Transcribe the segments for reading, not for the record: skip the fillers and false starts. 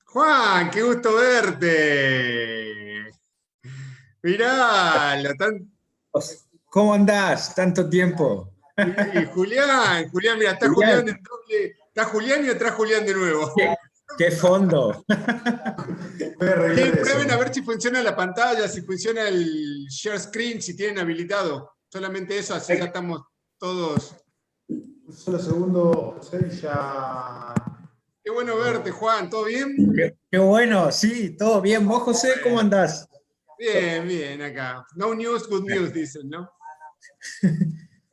Juan, qué gusto verte. Mirá, ¿Cómo andás? Tanto tiempo. y Julián, mira, está Julián, Julián en doble. Está Julián y atrás Julián de nuevo. qué fondo. Voy a arreglar Prueben a eso. ver si funciona la pantalla, si funciona el share screen, si tienen habilitado. Solamente eso, así ya estamos todos. Un solo segundo, José, y ya. Qué bueno verte, Juan. ¿Todo bien? Qué bueno, sí, todo bien. ¿Vos, José, cómo andás? Bien, bien, acá. No news, good news, dicen, ¿no?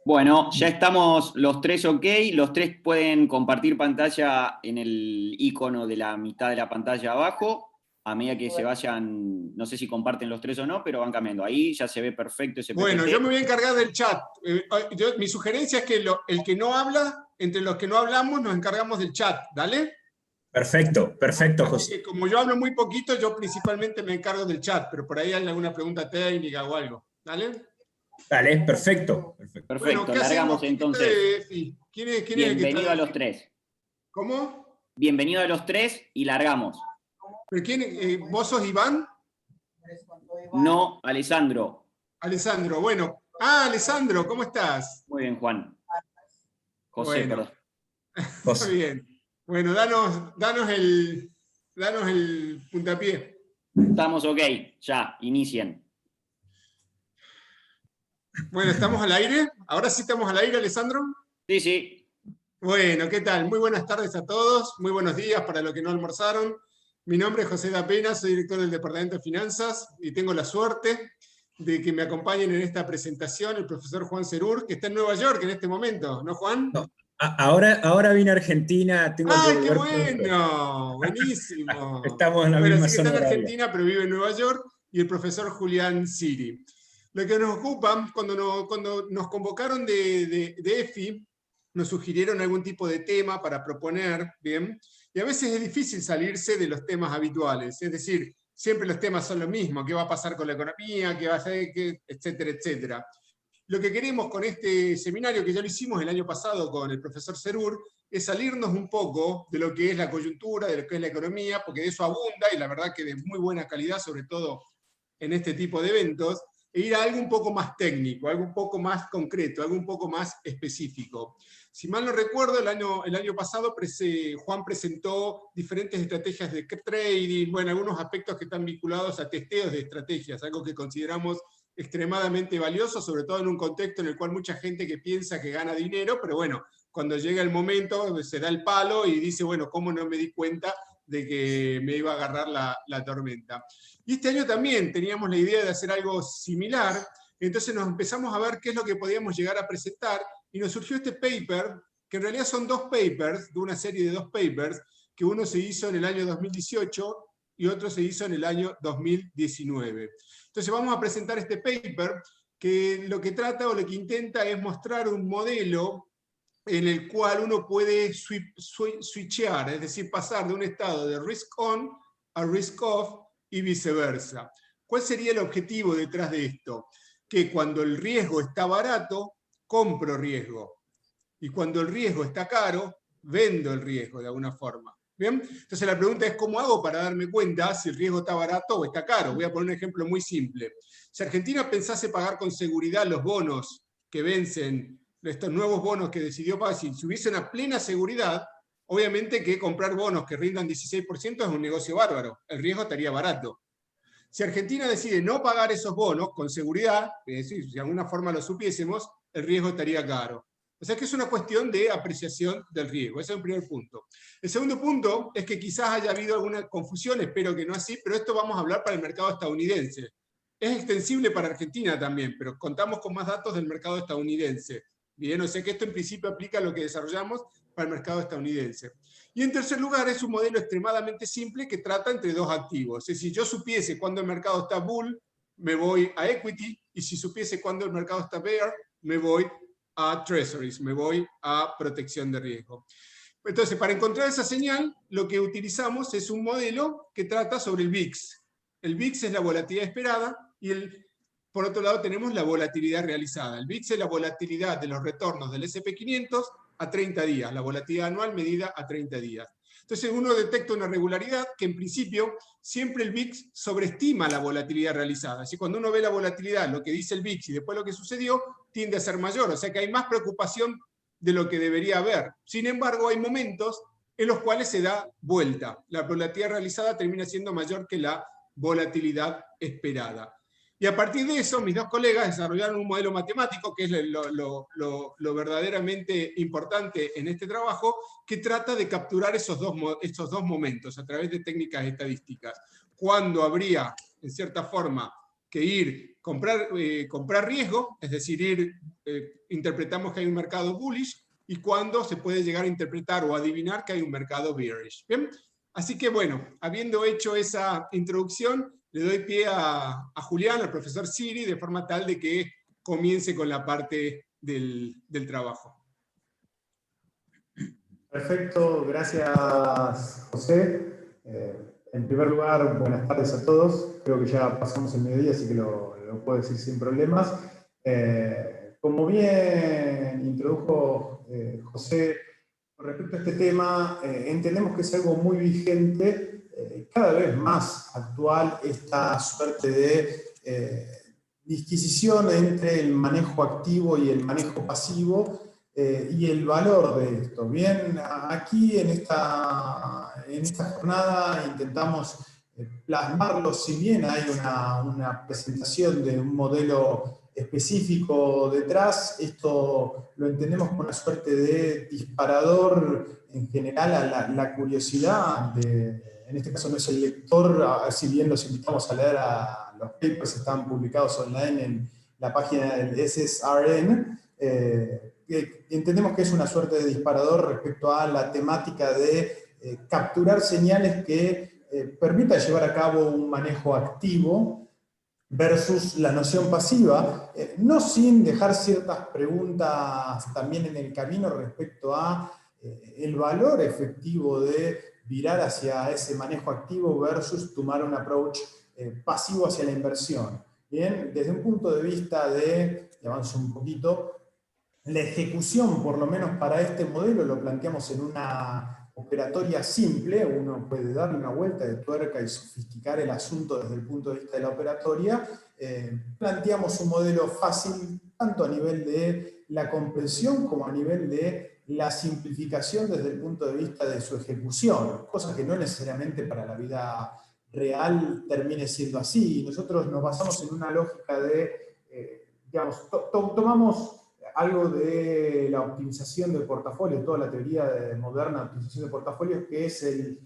Bueno, ya estamos los tres ok. Los tres pueden compartir pantalla en el icono de la mitad de la pantalla abajo. A medida que se vayan, no sé si comparten los tres o no, pero van cambiando. Ahí ya se ve perfecto ese PPT. Bueno, yo me voy a encargar del chat. Mi sugerencia es que el que no habla, entre los que no hablamos, nos encargamos del chat. ¿Dale? Perfecto, perfecto, Así José. que como yo hablo muy poquito, yo principalmente me encargo del chat, pero por ahí hay alguna pregunta técnica o algo. ¿Dale? Dale, perfecto. Perfecto, Bueno, ¿qué largamos hacemos? entonces. ¿Quién es el que Bienvenido está a de los EFI? tres. ¿Cómo? Bienvenido a los tres y largamos. ¿Pero vos sos Iván? No, Alessandro. Alessandro, bueno. Alessandro, ¿cómo estás? Muy bien, Juan. José, Bueno, perdón. está bien. Bueno, danos el puntapié. Estamos ok, ya, inicien. Bueno, ¿estamos al aire? ¿Ahora sí estamos al aire, Alessandro? Sí, sí. Bueno, ¿qué tal? Muy buenas tardes a todos, muy buenos días para los que no almorzaron. Mi nombre es José Da Pena, soy director del Departamento de Finanzas y tengo la suerte de que me acompañen en esta presentación el profesor Juan Cerur, que está en Nueva York en este momento, ¿no, Juan? No, ahora vine a Argentina, tengo que ¡Ay, qué volver pronto. bueno! Buenísimo. Estamos en la Bueno, misma así que está zona en horaria. Argentina, pero vive en Nueva York, y el profesor Julián Siri. Lo que nos ocupa, cuando nos convocaron de EFI, nos sugirieron algún tipo de tema para proponer, ¿bien? Y a veces es difícil salirse de los temas habituales, es decir, siempre los temas son lo mismo, qué va a pasar con la economía, qué va a hacer, etcétera, etcétera. Lo que queremos con este seminario, que ya lo hicimos el año pasado con el profesor Cerur, es salirnos un poco de lo que es la coyuntura, de lo que es la economía, porque de eso abunda, y la verdad que de muy buena calidad, sobre todo en este tipo de eventos, e ir a algo un poco más técnico, algo un poco más concreto, algo un poco más específico. Si mal no recuerdo, el año pasado Juan presentó diferentes estrategias de trading, bueno, algunos aspectos que están vinculados a testeos de estrategias, algo que consideramos extremadamente valioso, sobre todo en un contexto en el cual mucha gente que piensa que gana dinero, pero bueno, cuando llega el momento se da el palo y dice, bueno, ¿cómo no me di cuenta de que me iba a agarrar la tormenta? Y este año también teníamos la idea de hacer algo similar, entonces nos empezamos a ver qué es lo que podíamos llegar a presentar, y nos surgió este paper, que en realidad son dos papers, de una serie de dos papers, que uno se hizo en el año 2018 y otro se hizo en el año 2019. Entonces vamos a presentar este paper, que lo que trata o lo que intenta es mostrar un modelo en el cual uno puede switchear, es decir, pasar de un estado de risk on a risk off y viceversa. ¿Cuál sería el objetivo detrás de esto? Que cuando el riesgo está barato, compro riesgo. Y cuando el riesgo está caro, vendo el riesgo de alguna forma. ¿Bien? Entonces la pregunta es, ¿cómo hago para darme cuenta si el riesgo está barato o está caro? Voy a poner un ejemplo muy simple. Si Argentina pensase pagar con seguridad los bonos que vencen, estos nuevos bonos que decidió pagar, si hubiese una plena seguridad, obviamente que comprar bonos que rindan 16% es un negocio bárbaro, el riesgo estaría barato. Si Argentina decide no pagar esos bonos con seguridad, es decir, si de alguna forma lo supiésemos, el riesgo estaría caro. O sea que es una cuestión de apreciación del riesgo. Ese es el primer punto. El segundo punto es que quizás haya habido alguna confusión, espero que no así, pero esto vamos a hablar para el mercado estadounidense. Es extensible para Argentina también, pero contamos con más datos del mercado estadounidense. Bien, o sea que esto en principio aplica a lo que desarrollamos para el mercado estadounidense. Y en tercer lugar, es un modelo extremadamente simple que trata entre dos activos. Es decir, yo supiese cuándo el mercado está bull, me voy a equity, y si supiese cuándo el mercado está bear, me voy a treasuries, me voy a protección de riesgo. Entonces, para encontrar esa señal, lo que utilizamos es un modelo que trata sobre el VIX. El VIX es la volatilidad esperada y por otro lado tenemos la volatilidad realizada. El VIX es la volatilidad de los retornos del S&P 500 a 30 días, la volatilidad anual medida a 30 días. Entonces uno detecta una regularidad que en principio siempre el VIX sobreestima la volatilidad realizada. Así cuando uno ve la volatilidad, lo que dice el VIX y después lo que sucedió, tiende a ser mayor. O sea que hay más preocupación de lo que debería haber. Sin embargo, hay momentos en los cuales se da vuelta. La volatilidad realizada termina siendo mayor que la volatilidad esperada. Y a partir de eso, mis dos colegas desarrollaron un modelo matemático, que es lo verdaderamente importante en este trabajo, que trata de capturar estos dos momentos a través de técnicas estadísticas. Cuando habría, en cierta forma, que comprar riesgo, es decir, interpretamos que hay un mercado bullish, y cuando se puede llegar a interpretar o adivinar que hay un mercado bearish. ¿Bien? Así que bueno, habiendo hecho esa introducción, le doy pie a Julián, al profesor Siri, de forma tal de que comience con la parte del trabajo. Perfecto, gracias José. En primer lugar, buenas tardes a todos. Creo que ya pasamos el mediodía, así que lo puedo decir sin problemas. Como bien introdujo José, con respecto a este tema, entendemos que es algo muy vigente, cada vez más actual, esta suerte de disquisición entre el manejo activo y el manejo pasivo, y el valor de esto. Bien, aquí en esta jornada intentamos plasmarlo, si bien hay una presentación de un modelo específico detrás, esto lo entendemos como una suerte de disparador en general a la curiosidad en este caso no es el lector, si bien los invitamos a leer los papers que están publicados online en la página del SSRN, entendemos que es una suerte de disparador respecto a la temática de capturar señales que permita llevar a cabo un manejo activo versus la noción pasiva, no sin dejar ciertas preguntas también en el camino respecto a el valor efectivo de virar hacia ese manejo activo versus tomar un approach pasivo hacia la inversión. Bien, desde un punto de vista de, y avanzo un poquito, la ejecución, por lo menos para este modelo, lo planteamos en una operatoria simple. Uno puede darle una vuelta de tuerca y sofisticar el asunto desde el punto de vista de la operatoria. Planteamos un modelo fácil, tanto a nivel de la comprensión como a nivel de la simplificación desde el punto de vista de su ejecución, cosa que no necesariamente para la vida real termine siendo así. Nosotros nos basamos en una lógica de, digamos, tomamos algo de la optimización del portafolio, toda la teoría moderna de optimización de portafolios, que es el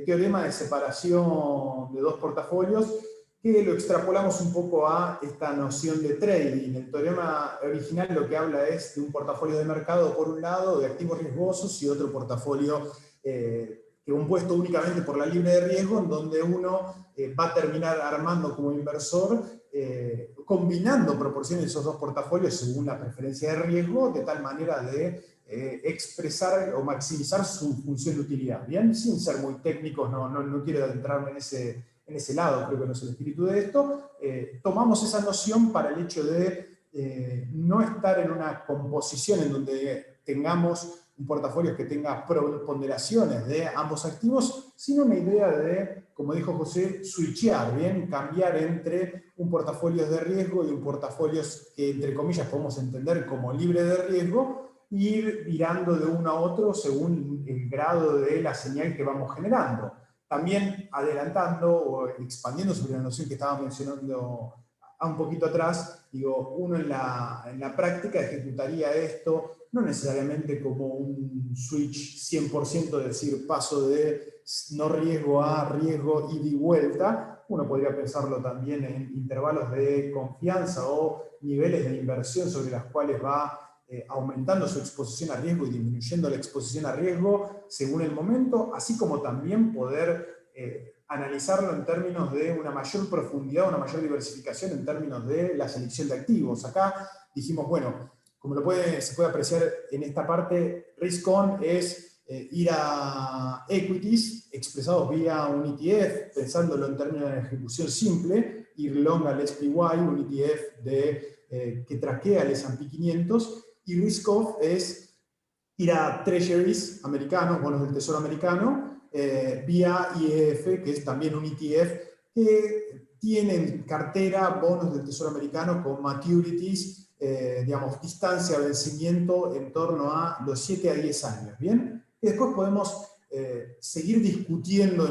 teorema de separación de dos portafolios, que lo extrapolamos un poco a esta noción de trading. El teorema original lo que habla es de un portafolio de mercado, por un lado, de activos riesgosos, y otro portafolio compuesto únicamente por la libre de riesgo, en donde uno va a terminar armando como inversor, combinando proporciones de esos dos portafolios según la preferencia de riesgo, de tal manera de expresar o maximizar su función de utilidad. Bien, sin ser muy técnicos, no quiero adentrarme en ese lado, creo que no es el espíritu de esto. Tomamos esa noción para el hecho de no estar en una composición en donde tengamos un portafolio que tenga ponderaciones de ambos activos, sino una idea de, como dijo José, switchear, ¿bien? Cambiar entre un portafolio de riesgo y un portafolio que, entre comillas, podemos entender como libre de riesgo, e ir virando de uno a otro según el grado de la señal que vamos generando. También adelantando o expandiendo sobre la noción que estaba mencionando un poquito atrás, digo, uno en la práctica ejecutaría esto no necesariamente como un switch 100%, es decir, paso de no riesgo a riesgo ida y vuelta. Uno podría pensarlo también en intervalos de confianza o niveles de inversión sobre las cuales va aumentando su exposición a riesgo y disminuyendo la exposición a riesgo según el momento, así como también poder analizarlo en términos de una mayor profundidad, una mayor diversificación en términos de la selección de activos. Acá dijimos, bueno, como se puede apreciar en esta parte, risk on es ir a equities expresados vía un ETF, pensándolo en términos de ejecución simple, ir long al SPY, un ETF que traquea el S&P 500, y risk off es ir a treasuries americanos, bonos del tesoro americano, vía IEF, que es también un ETF, que tiene en cartera bonos del tesoro americano con maturities, digamos, distancia de vencimiento en torno a los 7 a 10 años, ¿bien? Y después podemos seguir discutiendo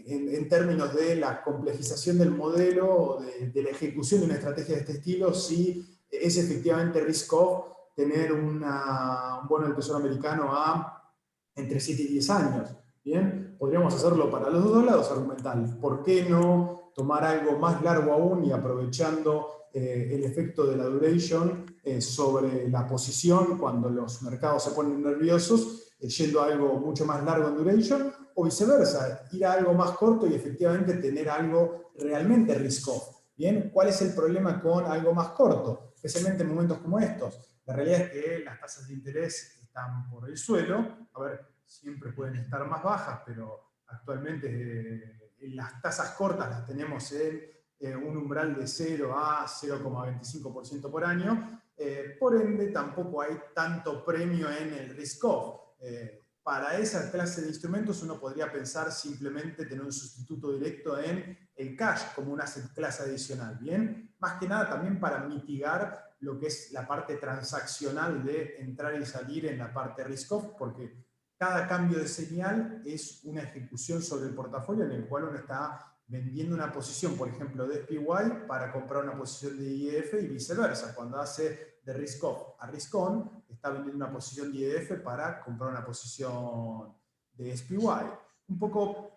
en términos de la complejización del modelo, de la ejecución de una estrategia de este estilo, si es efectivamente risk-off tener un bono del tesoro americano a entre 7 y 10 años. ¿Bien? Podríamos hacerlo para los dos lados argumentales. ¿Por qué no tomar algo más largo aún y aprovechando el efecto de la duration sobre la posición cuando los mercados se ponen nerviosos, yendo a algo mucho más largo en duration, o viceversa, ir a algo más corto y efectivamente tener algo realmente risk-off? ¿Bien? ¿Cuál es el problema con algo más corto? Especialmente en momentos como estos. La realidad es que las tasas de interés están por el suelo. A ver, siempre pueden estar más bajas, pero actualmente las tasas cortas las tenemos en un umbral de 0 a 0,25% por año. Por ende, tampoco hay tanto premio en el risk-off. Para esa clase de instrumentos uno podría pensar simplemente tener un sustituto directo en el cash como una asset clase adicional, ¿bien? Más que nada también para mitigar lo que es la parte transaccional de entrar y salir en la parte risk-off, porque cada cambio de señal es una ejecución sobre el portafolio en el cual uno está vendiendo una posición, por ejemplo, de SPY para comprar una posición de IEF y viceversa. Cuando hace de risk-off a risk-on, está vendiendo una posición de IEF para comprar una posición de SPY. Un poco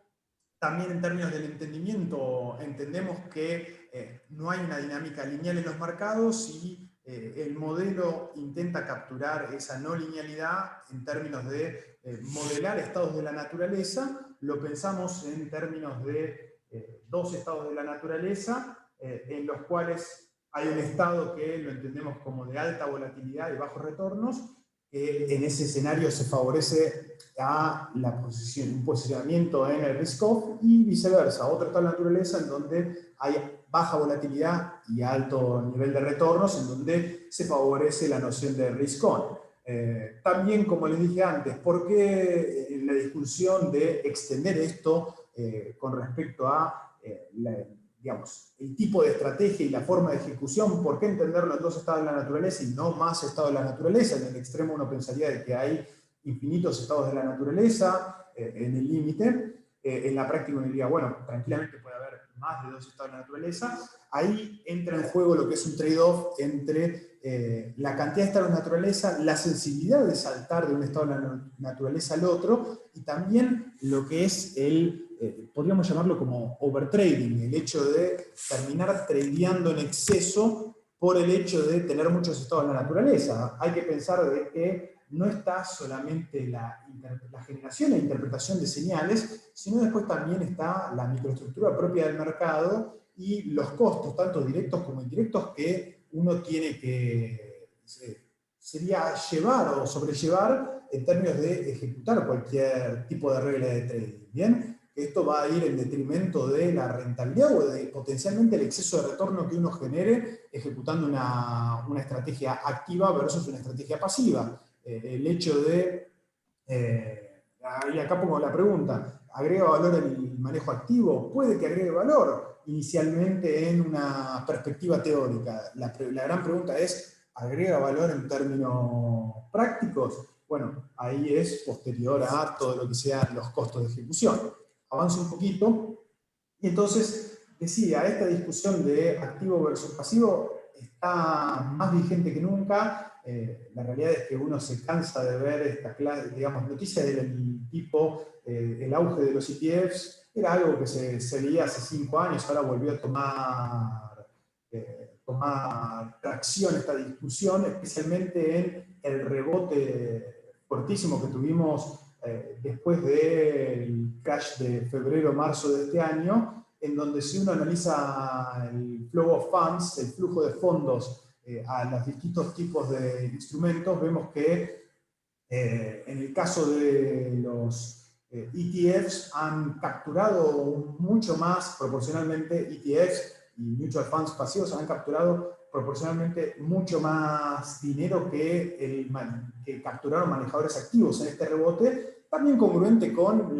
también en términos del entendimiento, entendemos que no hay una dinámica lineal en los mercados y el modelo intenta capturar esa no linealidad en términos de modelar estados de la naturaleza. Lo pensamos en términos de dos estados de la naturaleza, en los cuales hay un estado que lo entendemos como de alta volatilidad y bajos retornos. En ese escenario se favorece a un posicionamiento en el risk-off y viceversa, otro estado de la naturaleza en donde hay baja volatilidad y alto nivel de retornos, en donde se favorece la noción de risk-on. También, como les dije antes, ¿por qué la discusión de extender esto con respecto a digamos, el tipo de estrategia y la forma de ejecución? ¿Por qué entenderlo en dos estados de la naturaleza y no más estados de la naturaleza? En el extremo uno pensaría de que hay infinitos estados de la naturaleza en el límite. En la práctica uno diría, bueno, tranquilamente puede haber más de dos estados de la naturaleza. Ahí entra en juego lo que es un trade-off entre la cantidad de estados de la naturaleza, la sensibilidad de saltar de un estado de la naturaleza al otro, y también lo que es podríamos llamarlo como overtrading, el hecho de terminar tradeando en exceso por el hecho de tener muchos estados de la naturaleza. Hay que pensar de que no está solamente la generación e interpretación de señales, sino después también está la microestructura propia del mercado y los costos, tanto directos como indirectos, que uno tiene que sería llevar o sobrellevar en términos de ejecutar cualquier tipo de regla de trading. ¿Bien? Esto va a ir en detrimento de la rentabilidad o de potencialmente el exceso de retorno que uno genere ejecutando una estrategia activa versus una estrategia pasiva. El hecho de, y acá pongo la pregunta, ¿agrega valor el manejo activo? Puede que agregue valor inicialmente en una perspectiva teórica. La gran pregunta es, ¿agrega valor en términos prácticos? Bueno, ahí es posterior a todo lo que sean los costos de ejecución. Avanzo un poquito, y entonces decía, esta discusión de activo versus pasivo está más vigente que nunca. La realidad es que uno se cansa de ver esta clase, digamos, noticias del tipo, el auge de los ETFs, era algo que se veía hace 5 años, ahora volvió a tomar tracción esta discusión, especialmente en el rebote fortísimo que tuvimos después del crash de febrero-marzo de este año, en donde si uno analiza el flow of funds, el flujo de fondos a los distintos tipos de instrumentos, vemos que en el caso de los ETFs han capturado mucho más proporcionalmente, ETFs y mutual funds pasivos han capturado proporcionalmente mucho más dinero que que capturaron manejadores activos en este rebote, también congruente con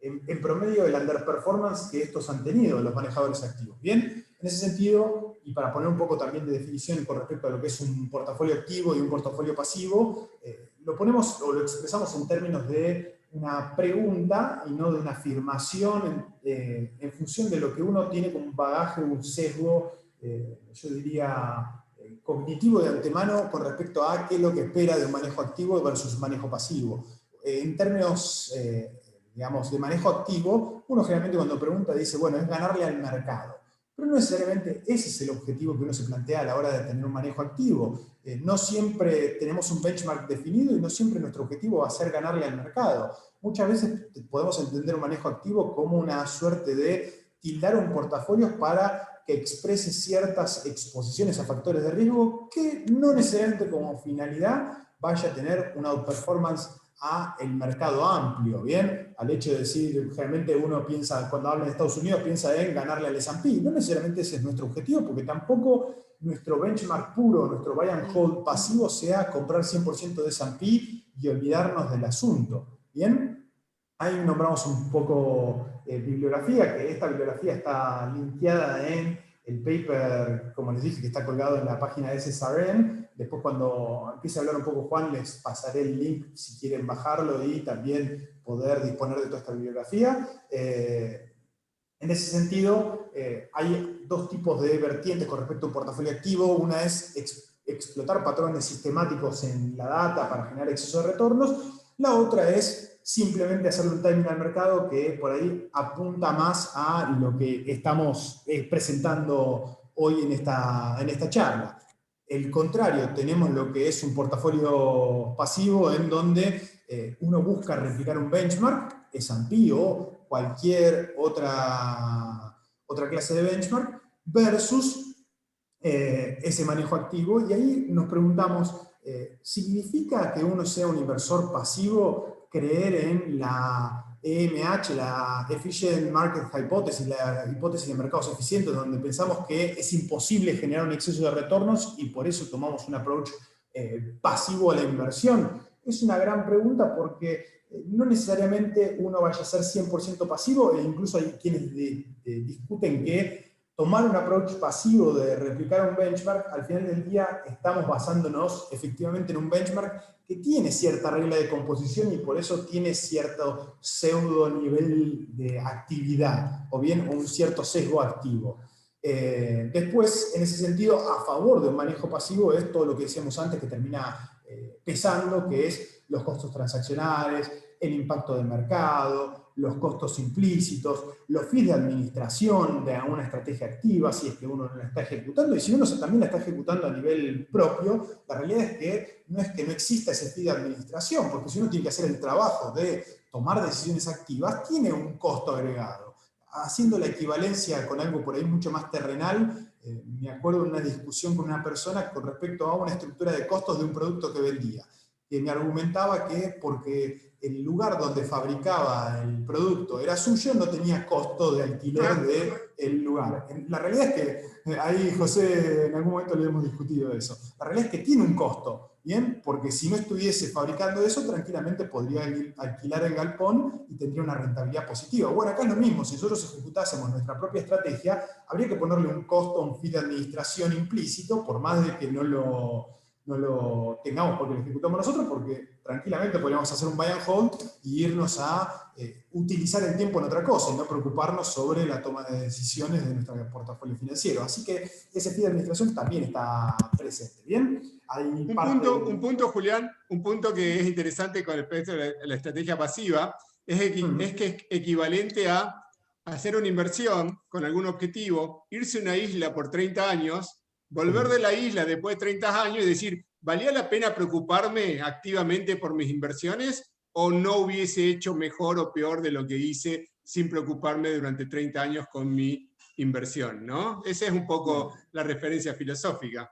en promedio el underperformance que estos han tenido, los manejadores activos. Bien, en ese sentido, y para poner un poco también de definición con respecto a lo que es un portafolio activo y un portafolio pasivo, lo ponemos o lo expresamos en términos de una pregunta y no de una afirmación en función de lo que uno tiene como un bagaje, un sesgo, yo diría, cognitivo de antemano con respecto a qué es lo que espera de un manejo activo versus manejo pasivo. En términos, digamos, de manejo activo, uno generalmente cuando pregunta dice, bueno, es ganarle al mercado. Pero no necesariamente ese es el objetivo que uno se plantea a la hora de tener un manejo activo. No siempre tenemos un benchmark definido y no siempre nuestro objetivo va a ser ganarle al mercado. Muchas veces podemos entender un manejo activo como una suerte de tildar un portafolio para que exprese ciertas exposiciones a factores de riesgo que no necesariamente como finalidad vaya a tener una outperformance a el mercado amplio, ¿bien? Al hecho de decir, generalmente uno piensa, cuando habla de Estados Unidos, piensa en ganarle al S&P. No necesariamente ese es nuestro objetivo, porque tampoco nuestro benchmark puro, nuestro buy and hold pasivo sea comprar 100% de S&P y olvidarnos del asunto, ¿bien? Ahí nombramos un poco bibliografía, que esta bibliografía está linkeada en el paper, como les dije, que está colgado en la página de SSRN. Después cuando empiece a hablar un poco Juan, les pasaré el link si quieren bajarlo y también poder disponer de toda esta bibliografía. En ese sentido, hay dos tipos de vertientes con respecto a un portafolio activo. Una es explotar patrones sistemáticos en la data para generar exceso de retornos. La otra es simplemente hacerle un timing al mercado que por ahí apunta más a lo que estamos presentando hoy en esta charla. El contrario, tenemos lo que es un portafolio pasivo en donde uno busca replicar un benchmark, S&P o cualquier otra clase de benchmark, versus ese manejo activo. Y ahí nos preguntamos, ¿significa que uno sea un inversor pasivo creer en la EMH, la Efficient Market Hypothesis, la hipótesis de mercados eficientes, donde pensamos que es imposible generar un exceso de retornos y por eso tomamos un approach pasivo a la inversión? Es una gran pregunta porque no necesariamente uno vaya a ser 100% pasivo, e incluso hay quienes discuten que tomar un approach pasivo de replicar un benchmark, al final del día estamos basándonos efectivamente en un benchmark que tiene cierta regla de composición y por eso tiene cierto pseudo nivel de actividad, o bien un cierto sesgo activo. Después, en ese sentido, a favor de un manejo pasivo es todo lo que decíamos antes que termina pesando, que es los costos transaccionales, el impacto del mercado, los costos implícitos, los fees de administración de una estrategia activa, si es que uno no la está ejecutando, y si uno también la está ejecutando a nivel propio, la realidad es que no exista ese fee de administración, porque si uno tiene que hacer el trabajo de tomar decisiones activas, tiene un costo agregado. Haciendo la equivalencia con algo por ahí mucho más terrenal, me acuerdo de una discusión con una persona con respecto a una estructura de costos de un producto que vendía, que me argumentaba que porque el lugar donde fabricaba el producto era suyo, no tenía costo de alquiler del lugar. La realidad es que, ahí José, en algún momento le hemos discutido eso, la realidad es que tiene un costo, ¿bien? Porque si no estuviese fabricando eso, tranquilamente podría alquilar el galpón y tendría una rentabilidad positiva. Bueno, acá es lo mismo, si nosotros ejecutásemos nuestra propia estrategia, habría que ponerle un costo, un fee de administración implícito, por más de que no lo tengamos porque lo ejecutamos nosotros, porque tranquilamente podríamos hacer un buy and hold y irnos a utilizar el tiempo en otra cosa y no preocuparnos sobre la toma de decisiones de nuestro portafolio financiero. Así que ese fee de administración también está presente. ¿Bien? Un punto, Julián, un punto que es interesante con respecto a la estrategia pasiva, es que es equivalente a hacer una inversión con algún objetivo, irse a una isla por 30 años, volver de la isla después de 30 años y decir, ¿valía la pena preocuparme activamente por mis inversiones o no hubiese hecho mejor o peor de lo que hice sin preocuparme durante 30 años con mi inversión? ¿No? Esa es un poco la referencia filosófica.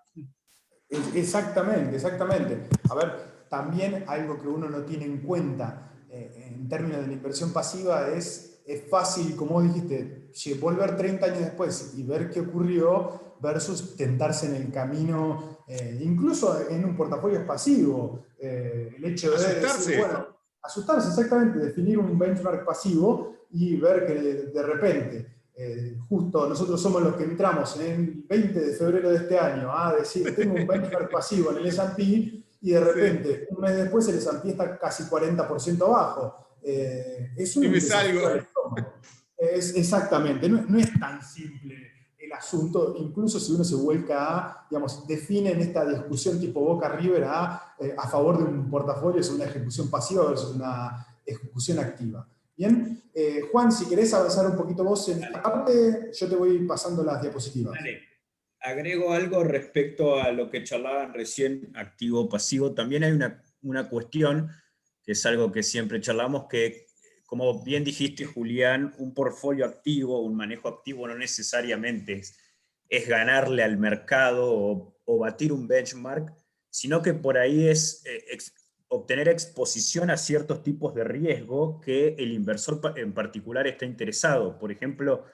Exactamente, exactamente. A ver, también algo que uno no tiene en cuenta en términos de la inversión pasiva es fácil, como dijiste, volver 30 años después y ver qué ocurrió, versus tentarse en el camino, incluso en un portafolio pasivo. El hecho de Asustarse. decir, bueno, asustarse exactamente, definir un benchmark pasivo y ver que de repente, justo nosotros somos los que entramos en el 20 de febrero de este año a decir, tengo un benchmark pasivo en el S&P, y de repente, un mes después, el S&P está casi 40% abajo. Es Y un me desafío salgo. al estómago. Exactamente, no es tan simple el asunto, incluso si uno se vuelca a, digamos, define en esta discusión tipo Boca River a favor de un portafolio, es una ejecución pasiva versus una ejecución activa. Bien, Juan, si querés avanzar un poquito vos en esta parte, yo te voy pasando las diapositivas. Dale. Agrego algo respecto a lo que charlaban recién, activo-pasivo. También hay una cuestión, que es algo que siempre charlamos, que, como bien dijiste, Julián, un portfolio activo, un manejo activo no necesariamente es ganarle al mercado o batir un benchmark, sino que por ahí es obtener exposición a ciertos tipos de riesgo que el inversor en particular está interesado. Por ejemplo,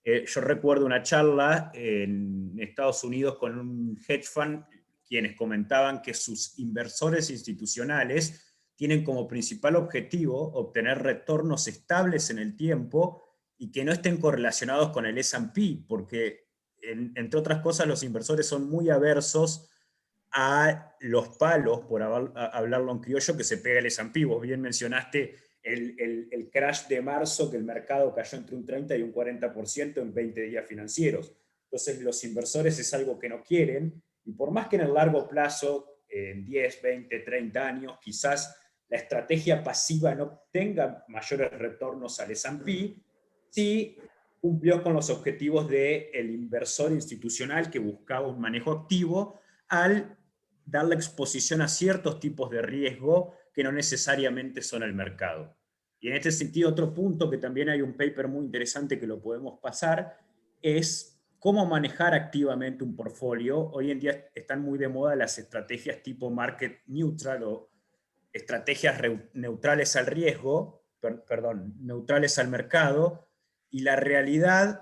yo recuerdo una charla en Estados Unidos con un hedge fund, quienes comentaban que sus inversores institucionales tienen como principal objetivo obtener retornos estables en el tiempo y que no estén correlacionados con el S&P, porque, entre otras cosas, los inversores son muy aversos a los palos, por hablarlo en criollo, que se pega el S&P. Vos bien mencionaste el crash de marzo, que el mercado cayó entre un 30 y un 40% en 20 días financieros. Entonces los inversores es algo que no quieren, y por más que en el largo plazo, en 10, 20, 30 años, quizás la estrategia pasiva no tenga mayores retornos al S&P, sí cumplió con los objetivos del inversor institucional que buscaba un manejo activo al darle exposición a ciertos tipos de riesgo que no necesariamente son el mercado. Y en este sentido, otro punto que también hay un paper muy interesante que lo podemos pasar, es cómo manejar activamente un portfolio. Hoy en día están muy de moda las estrategias tipo market neutral o estrategias neutrales al riesgo, neutrales al mercado, y la realidad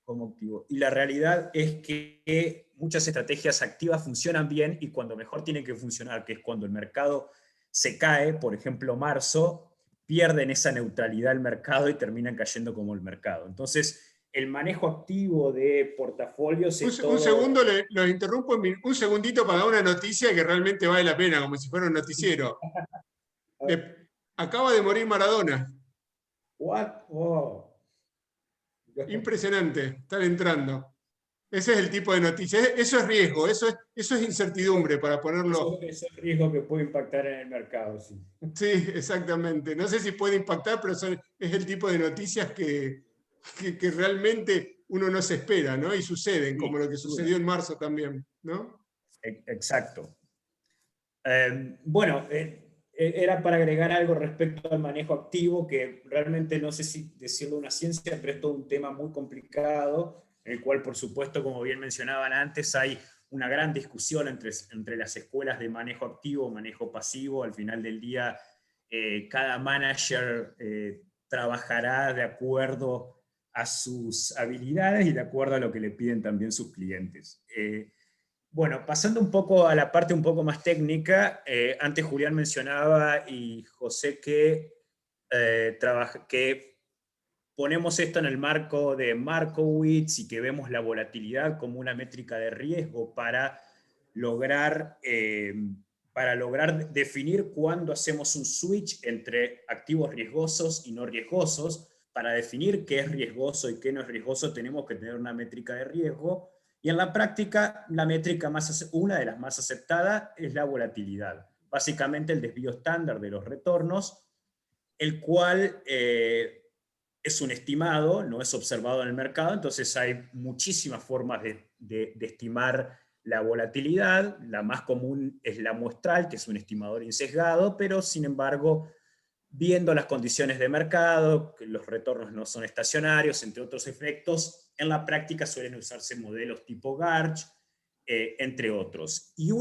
como activo. Y la realidad es que muchas estrategias activas funcionan bien, y cuando mejor tienen que funcionar, que es cuando el mercado se cae, por ejemplo marzo, pierden esa neutralidad del mercado y terminan cayendo como el mercado. Entonces, el manejo activo de portafolios es todo... Un segundo, los interrumpo un segundito para dar una noticia que realmente vale la pena, como si fuera un noticiero. Acaba de morir Maradona. What? Oh. Impresionante, están entrando. Ese es el tipo de noticias. Eso es riesgo, eso es incertidumbre, para ponerlo. Eso es riesgo que puede impactar en el mercado, sí. Sí, exactamente. No sé si puede impactar, pero es el tipo de noticias que realmente uno no se espera, ¿no? Y suceden, como lo que sucedió en marzo también, ¿no? Exacto. Bueno, era para agregar algo respecto al manejo activo, que realmente no sé si decirlo una ciencia, pero es todo un tema muy complicado, en el cual, por supuesto, como bien mencionaban antes, hay una gran discusión entre las escuelas de manejo activo, manejo pasivo. Al final del día, cada manager trabajará de acuerdo a sus habilidades y de acuerdo a lo que le piden también sus clientes. Bueno, pasando un poco a la parte un poco más técnica, antes Julián mencionaba y José que ponemos esto en el marco de Markowitz y que vemos la volatilidad como una métrica de riesgo para lograr definir cuándo hacemos un switch entre activos riesgosos y no riesgosos. Para definir qué es riesgoso y qué no es riesgoso, tenemos que tener una métrica de riesgo. Y en la práctica, una de las más aceptadas es la volatilidad. Básicamente el desvío estándar de los retornos, el cual es un estimado, no es observado en el mercado. Entonces hay muchísimas formas de estimar la volatilidad. La más común es la muestral, que es un estimador insesgado, pero sin embargo, viendo las condiciones de mercado, que los retornos no son estacionarios, entre otros efectos, en la práctica suelen usarse modelos tipo Garch, entre otros. Y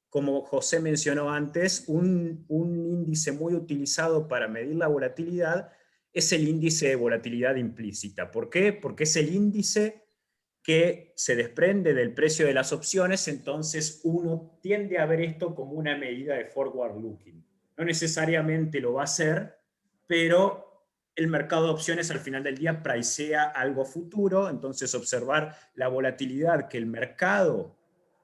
como José mencionó antes, un índice muy utilizado para medir la volatilidad es el índice de volatilidad implícita. ¿Por qué? Porque es el índice que se desprende del precio de las opciones, entonces uno tiende a ver esto como una medida de forward looking. No necesariamente lo va a hacer, pero el mercado de opciones al final del día pricea algo futuro, entonces observar la volatilidad que el mercado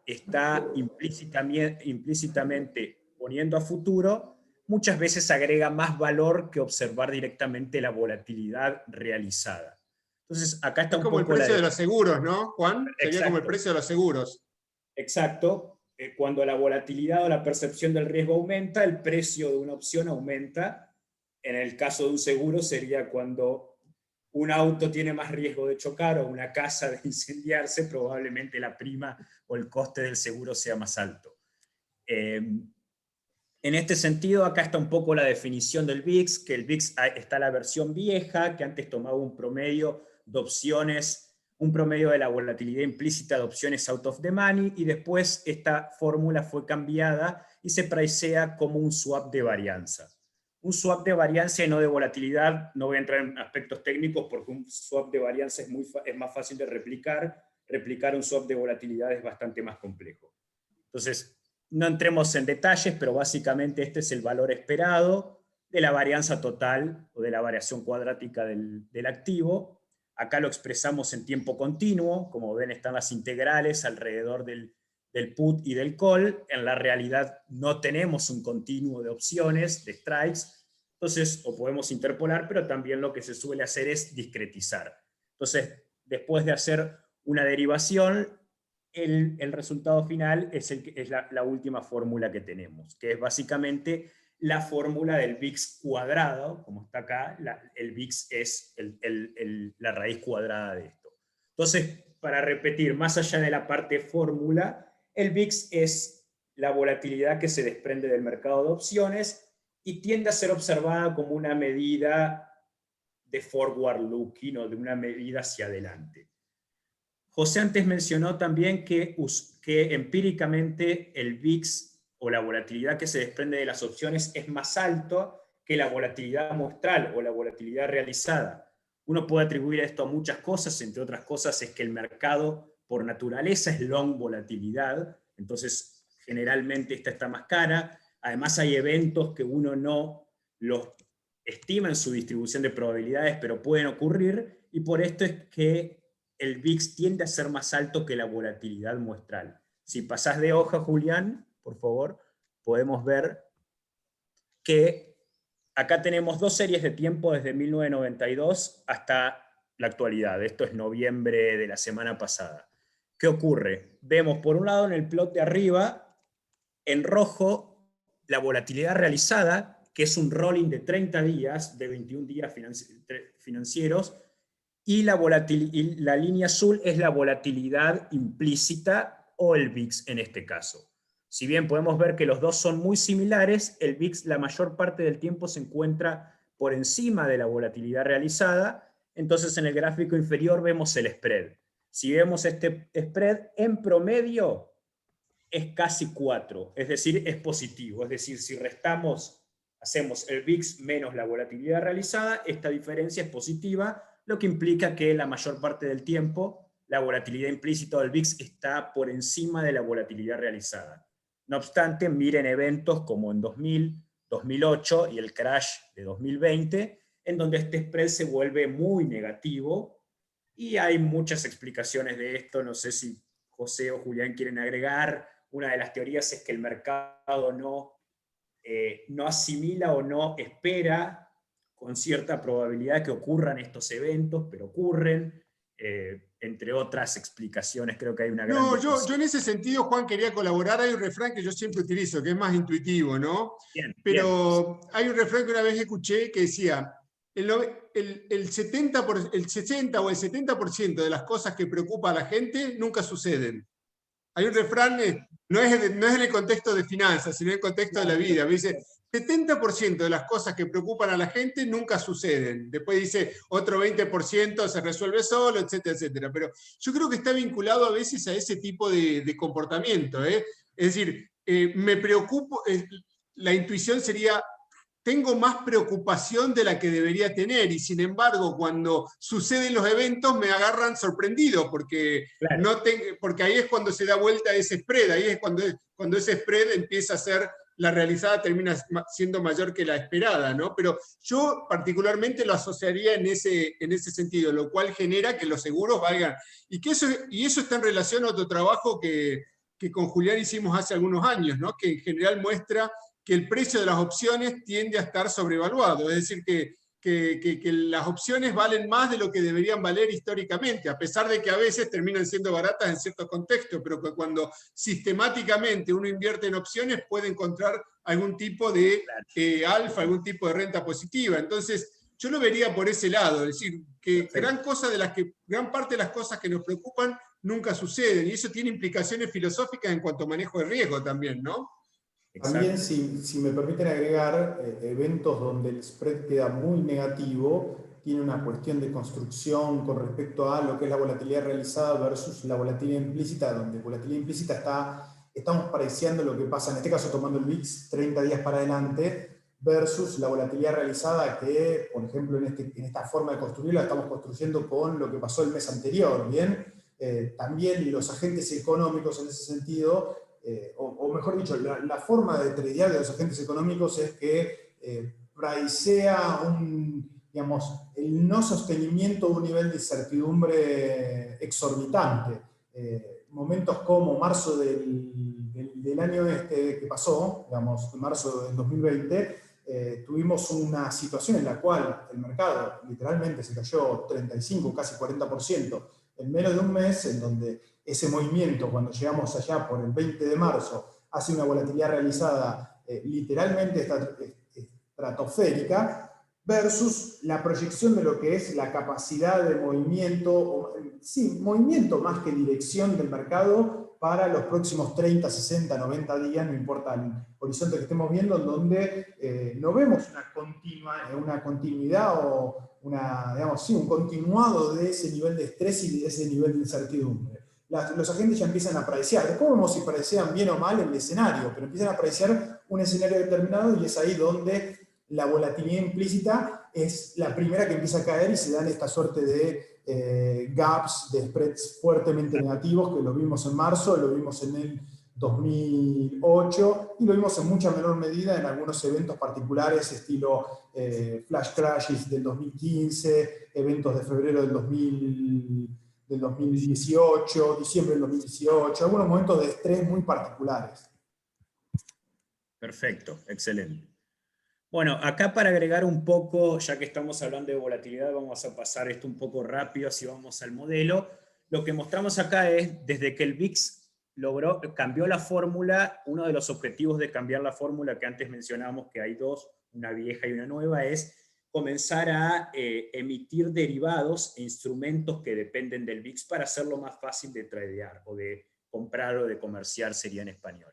está implícitamente poniendo a futuro, muchas veces agrega más valor que observar directamente la volatilidad realizada. Entonces, acá está Es un como el poco precio de los seguros, ¿no, Juan? Sería como el Exacto. precio de los seguros. Exacto. Cuando la volatilidad o la percepción del riesgo aumenta, el precio de una opción aumenta. En el caso de un seguro sería cuando un auto tiene más riesgo de chocar o una casa de incendiarse, probablemente la prima o el coste del seguro sea más alto. En este sentido, acá está un poco la definición del VIX, que el VIX está la versión vieja, que antes tomaba un promedio de opciones, un promedio de la volatilidad implícita de opciones out of the money, y después esta fórmula fue cambiada y se pricea como un swap de varianza. Un swap de varianza y no de volatilidad, no voy a entrar en aspectos técnicos porque un swap de varianza es más fácil de replicar un swap de volatilidad es bastante más complejo. Entonces, no entremos en detalles, pero básicamente este es el valor esperado de la varianza total o de la variación cuadrática del activo. Acá lo expresamos en tiempo continuo, como ven están las integrales alrededor del put y del call. En la realidad no tenemos un continuo de opciones, de strikes, entonces o podemos interpolar, pero también lo que se suele hacer es discretizar. Entonces, después de hacer una derivación, el resultado final es la última fórmula que tenemos, que es básicamente la fórmula del VIX cuadrado, como está acá, el VIX es la raíz cuadrada de esto. Entonces, para repetir, más allá de la parte fórmula, el VIX es la volatilidad que se desprende del mercado de opciones y tiende a ser observada como una medida de forward looking o de una medida hacia adelante. José antes mencionó también que empíricamente el VIX o la volatilidad que se desprende de las opciones es más alto que la volatilidad muestral o la volatilidad realizada. Uno puede atribuir esto a muchas cosas, entre otras cosas es que el mercado por naturaleza es long volatilidad, entonces generalmente esta está más cara. Además hay eventos que uno no los estima en su distribución de probabilidades, pero pueden ocurrir, y por esto es que el VIX tiende a ser más alto que la volatilidad muestral. Si pasás de hoja, Julián, por favor, podemos ver que acá tenemos dos series de tiempo desde 1992 hasta la actualidad. Esto es noviembre de la semana pasada. ¿Qué ocurre? Vemos por un lado en el plot de arriba, en rojo, la volatilidad realizada, que es un rolling de 30 días, de 21 días financieros, y la línea azul es la volatilidad implícita o el VIX en este caso. Si bien podemos ver que los dos son muy similares, el VIX la mayor parte del tiempo se encuentra por encima de la volatilidad realizada, entonces en el gráfico inferior vemos el spread. Si vemos este spread, en promedio es casi 4, es decir, es positivo. Es decir, si hacemos el VIX menos la volatilidad realizada, esta diferencia es positiva, lo que implica que la mayor parte del tiempo la volatilidad implícita del VIX está por encima de la volatilidad realizada. No obstante, miren eventos como en 2000, 2008 y el crash de 2020, en donde este spread se vuelve muy negativo, y hay muchas explicaciones de esto. No sé si José o Julián quieren agregar. Una de las teorías es que el mercado no asimila o no espera con cierta probabilidad que ocurran estos eventos, pero ocurren. Entre otras explicaciones, creo que hay una gran... No, yo en ese sentido, Juan, quería colaborar. Hay un refrán que yo siempre utilizo, que es más intuitivo, ¿no? Bien, pero bien. Hay un refrán que una vez escuché que decía, el 60 o el 70% de las cosas que preocupa a la gente nunca suceden. Hay un refrán, no es en el contexto de finanzas, sino en el contexto de la vida. Dice, 70% de las cosas que preocupan a la gente nunca suceden. Después dice, otro 20% se resuelve solo, etcétera, etcétera. Pero yo creo que está vinculado a veces a ese tipo de comportamiento. Es decir, me preocupo, la intuición sería, tengo más preocupación de la que debería tener, y sin embargo, cuando suceden los eventos me agarran sorprendido, porque, Claro. porque ahí es cuando se da vuelta ese spread, ahí es cuando ese spread empieza a ser, la realizada termina siendo mayor que la esperada, ¿no? Pero yo particularmente lo asociaría en ese sentido, lo cual genera que los seguros valgan. Y eso está en relación a otro trabajo que con Julián hicimos hace algunos años, ¿no? Que en general muestra que el precio de las opciones tiende a estar sobrevaluado, es decir, que las opciones valen más de lo que deberían valer históricamente, a pesar de que a veces terminan siendo baratas en ciertos contextos, pero que cuando sistemáticamente uno invierte en opciones puede encontrar algún tipo de alfa, algún tipo de renta positiva. Entonces, yo lo vería por ese lado, es decir, que gran parte de las cosas que nos preocupan nunca suceden, y eso tiene implicaciones filosóficas en cuanto a manejo de riesgo también, ¿no? También, si me permiten agregar, eventos donde el spread queda muy negativo, tiene una cuestión de construcción con respecto a lo que es la volatilidad realizada versus la volatilidad implícita, donde volatilidad implícita estamos pareciendo lo que pasa, en este caso tomando el VIX 30 días para adelante, versus la volatilidad realizada que, por ejemplo, en esta forma de construirla, estamos construyendo con lo que pasó el mes anterior, ¿bien? También los agentes económicos en ese sentido, o mejor dicho, la forma de tradear de los agentes económicos es que pricea el no sostenimiento de un nivel de incertidumbre exorbitante. Momentos como marzo del año que pasó, digamos, marzo del 2020, tuvimos una situación en la cual el mercado literalmente se cayó 35, casi 40% en menos de un mes, en donde ese movimiento, cuando llegamos allá por el 20 de marzo, hace una volatilidad realizada literalmente estratosférica, versus la proyección de lo que es la capacidad de movimiento, movimiento más que dirección del mercado para los próximos 30, 60, 90 días, no importa el horizonte que estemos viendo, en donde no vemos una continuidad o un continuado de ese nivel de estrés y de ese nivel de incertidumbre. Los agentes ya empiezan a apreciar, después vemos si aprecian bien o mal el escenario, pero empiezan a apreciar un escenario determinado, y es ahí donde la volatilidad implícita es la primera que empieza a caer y se dan esta suerte de gaps, de spreads fuertemente negativos, que lo vimos en marzo, lo vimos en el 2008 y lo vimos en mucha menor medida en algunos eventos particulares, estilo flash crashes del 2015, eventos de febrero del 2018, diciembre del 2018, algunos momentos de estrés muy particulares. Perfecto, excelente. Bueno, acá para agregar un poco, ya que estamos hablando de volatilidad, vamos a pasar esto un poco rápido, si vamos al modelo. Lo que mostramos acá es, desde que el VIX cambió la fórmula, uno de los objetivos de cambiar la fórmula que antes mencionábamos, que hay dos, una vieja y una nueva, es comenzar a emitir derivados e instrumentos que dependen del VIX para hacerlo más fácil de tradear, o de comprar o de comerciar, sería en español.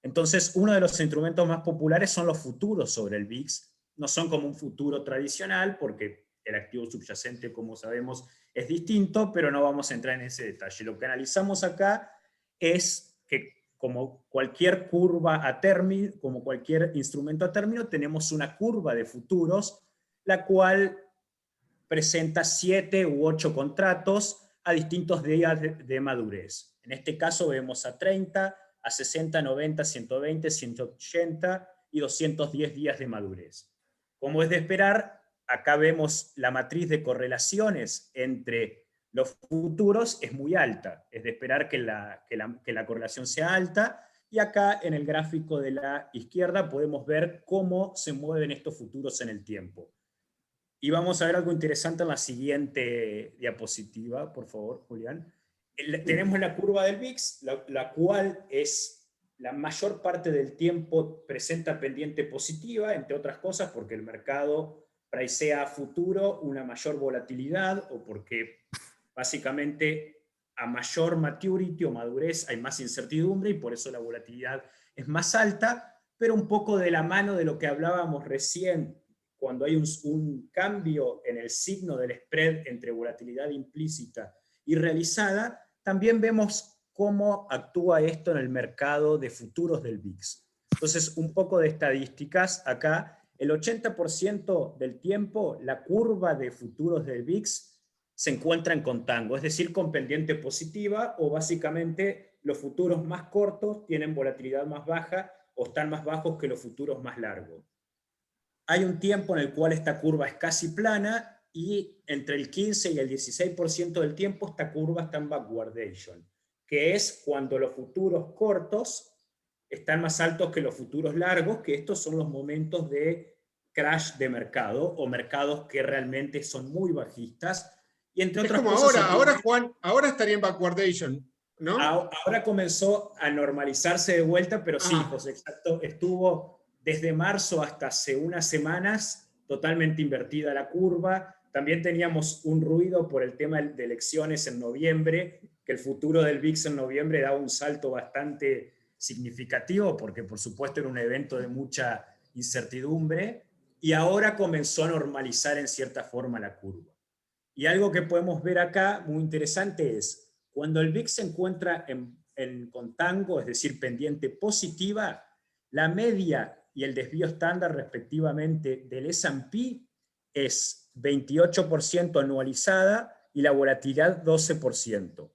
Entonces, uno de los instrumentos más populares son los futuros sobre el VIX. No son como un futuro tradicional, porque el activo subyacente, como sabemos, es distinto, pero no vamos a entrar en ese detalle. Lo que analizamos acá es que, como cualquier curva a término, como cualquier instrumento a término, tenemos una curva de futuros, la cual presenta 7 u 8 contratos a distintos días de madurez. En este caso vemos a 30, a 60, 90, 120, 180 y 210 días de madurez. Como es de esperar, acá vemos la matriz de correlaciones entre los futuros es muy alta. Es de esperar que la correlación sea alta, y acá en el gráfico de la izquierda podemos ver cómo se mueven estos futuros en el tiempo. Y vamos a ver algo interesante en la siguiente diapositiva, por favor, Julián. Tenemos la curva del VIX, la cual es la mayor parte del tiempo presenta pendiente positiva, entre otras cosas porque el mercado pricea a futuro una mayor volatilidad, o porque básicamente a mayor maturity o madurez hay más incertidumbre, y por eso la volatilidad es más alta, pero un poco de la mano de lo que hablábamos recién, cuando hay un cambio en el signo del spread entre volatilidad implícita y realizada, también vemos cómo actúa esto en el mercado de futuros del VIX. Entonces, un poco de estadísticas acá. el 80% del tiempo la curva de futuros del VIX se encuentra en contango, es decir, con pendiente positiva, o básicamente los futuros más cortos tienen volatilidad más baja o están más bajos que los futuros más largos. Hay un tiempo en el cual esta curva es casi plana, y entre el 15 y el 16% del tiempo esta curva está en backwardation, que es cuando los futuros cortos están más altos que los futuros largos, que estos son los momentos de crash de mercado, o mercados que realmente son muy bajistas. Y entre Es otras como cosas, ahora, Juan, ahora estaría en backwardation, ¿no? ahora comenzó a normalizarse de vuelta, pero sí, José, exacto, estuvo desde marzo hasta hace unas semanas totalmente invertida la curva. También teníamos un ruido por el tema de elecciones en noviembre, que el futuro del VIX en noviembre daba un salto bastante significativo, porque por supuesto era un evento de mucha incertidumbre, y ahora comenzó a normalizar en cierta forma la curva. Y algo que podemos ver acá muy interesante es, cuando el VIX se encuentra en contango, es decir, pendiente positiva, la media y el desvío estándar respectivamente del S&P es 28% anualizada y la volatilidad 12%.